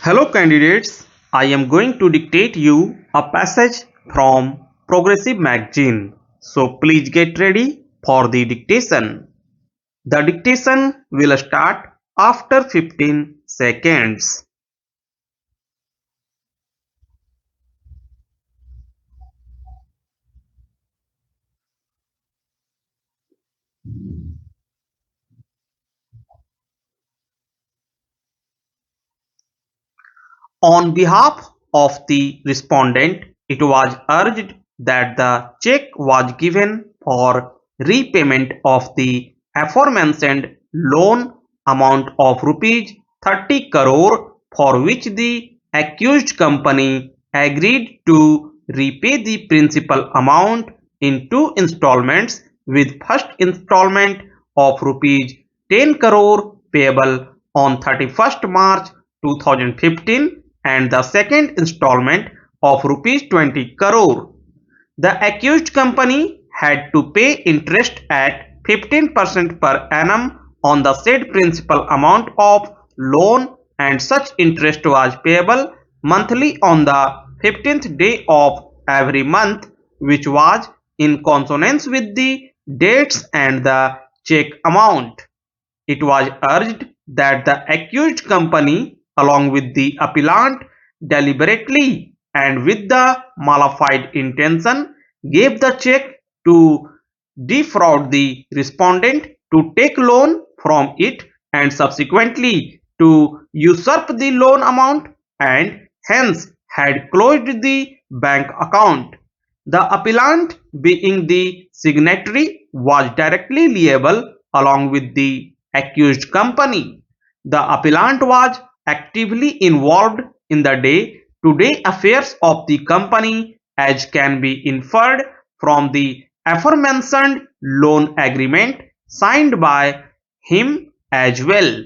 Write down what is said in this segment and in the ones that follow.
Hello candidates, I am going to dictate you a passage from Progressive magazine. So please get ready for the dictation. The dictation will start after 15 seconds. On behalf of the respondent, it was urged that the check was given for repayment of the aforementioned loan amount of rupees 30 crore, for which the accused company agreed to repay the principal amount in two installments, with first installment of rupees 10 crore payable on 31st March 2015 and the second installment of rupees 20 crore. The accused company had to pay interest at 15% per annum on the said principal amount of loan, and such interest was payable monthly on the 15th day of every month, which was in consonance with the dates and the check amount. It was urged that the accused company, along with the appellant, deliberately and with the malified intention, gave the check to defraud the respondent, to take loan from it, and subsequently to usurp the loan amount, and hence had closed the bank account. The appellant, being the signatory, was directly liable along with the accused company. The appellant was actively involved in the day-to-day affairs of the company, as can be inferred from the aforementioned loan agreement signed by him as well.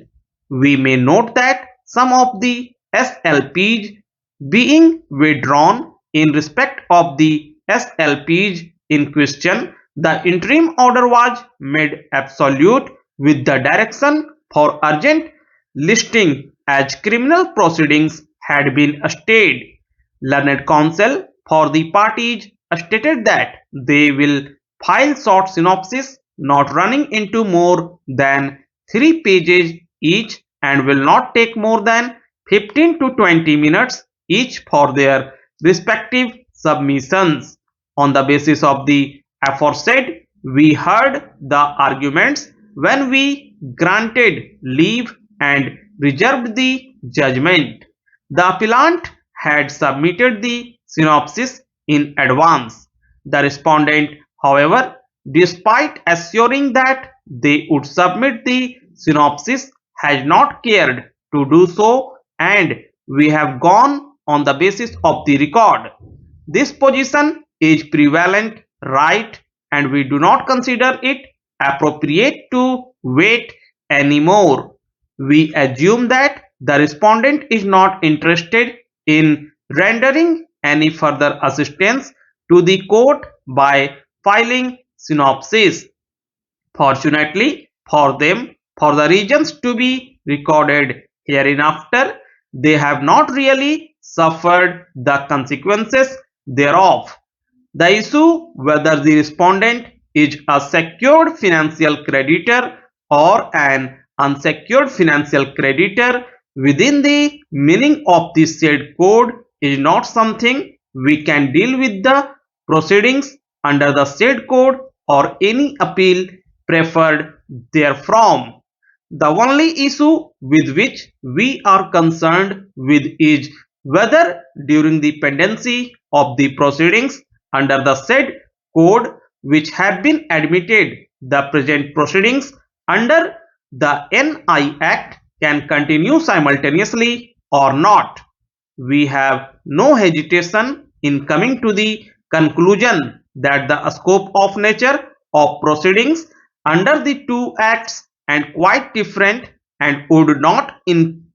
We may note that some of the SLPs being withdrawn. In respect of the SLPs in question, the interim order was made absolute, with the direction for urgent listing as criminal proceedings had been stayed. Learned counsel for the parties stated that they will file short synopsis not running into more than 3 pages each, and will not take more than 15 to 20 minutes each for their respective submissions. On the basis of the aforesaid, we heard the arguments when we granted leave and reserved the judgment. The appellant had submitted the synopsis in advance. The respondent, however, despite assuring that they would submit the synopsis, has not cared to do so, and we have gone on the basis of the record. This position is prevalent right, and we do not consider it appropriate to wait anymore. We assume that the respondent is not interested in rendering any further assistance to the court by filing synopsis. Fortunately for them, for the reasons to be recorded hereinafter, they have not really suffered the consequences thereof. The issue whether the respondent is a secured financial creditor or an unsecured financial creditor within the meaning of the said code is not something we can deal with the proceedings under the said code or any appeal preferred therefrom. The only issue with which we are concerned with is whether during the pendency of the proceedings under the said code, which have been admitted, the present proceedings under the NI Act can continue simultaneously or not. We have no hesitation in coming to the conclusion that the scope of nature of proceedings under the two acts and quite different, and would not in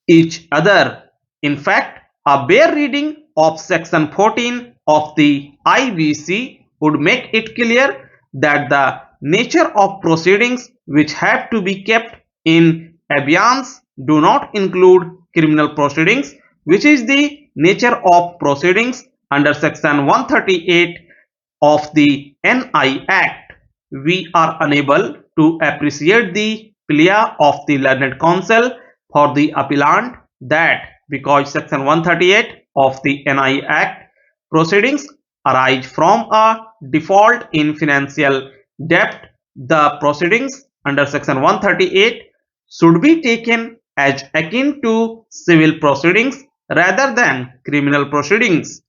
each other. In fact, a bare reading of section 14 of the IBC would make it clear that the nature of proceedings which have to be kept in abeyance do not include criminal proceedings, which is the nature of proceedings under section 138 of the NI Act. We are unable to appreciate the plea of the learned counsel for the appellant that because section 138 of the NI Act proceedings arise from a default in financial debt, the proceedings under section 138 should be taken as akin to civil proceedings rather than criminal proceedings.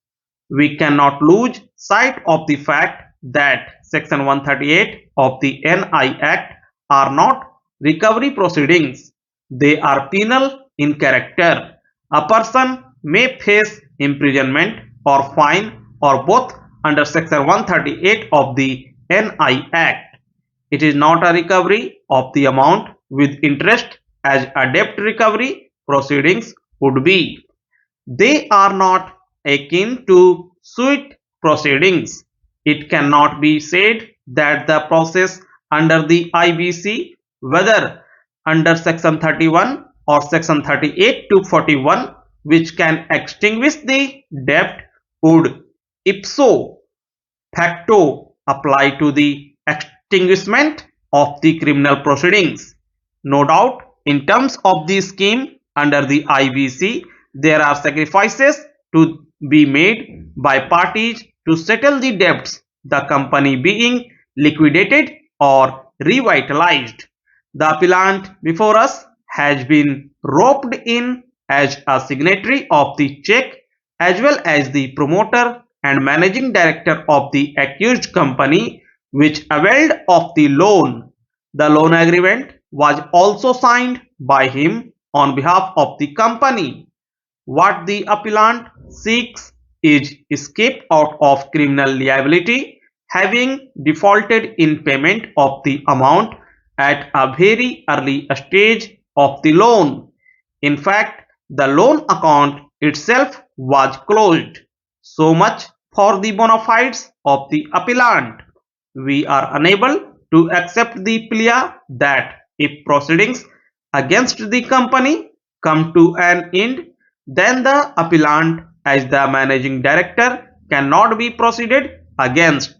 We cannot lose sight of the fact that section 138 of the NI Act are not recovery proceedings. They are penal in character. A person may face imprisonment or fine or both under section 138 of the NI Act. It is not a recovery of the amount with interest as a debt recovery proceedings would be. They are not akin to suit proceedings. It cannot be said that the process under the IBC, whether under section 31 or section 38 to 41, which can extinguish the debt, would ipso facto apply to the extinguishment of the criminal proceedings. No doubt, in terms of the scheme under the IBC, there are sacrifices to be made by parties to settle the debts, the company being liquidated or revitalized. The appellant before us has been roped in as a signatory of the check as well as the promoter and managing director of the accused company which availed of the loan. The loan agreement was also signed by him on behalf of the company. What the appellant seeks is escape out of criminal liability, having defaulted in payment of the amount at a very early stage of the loan. In fact, the loan account itself was closed. So much for the bona fides of the appellant. We are unable to accept the plea that if proceedings against the company come to an end, then the appellant as the managing director cannot be proceeded against.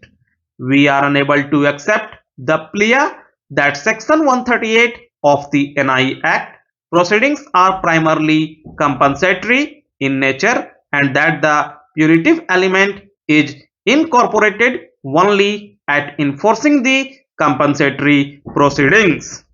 We are unable to accept the plea that section 138 of the NI Act proceedings are primarily compensatory in nature and that the punitive element is incorporated only at enforcing the compensatory proceedings.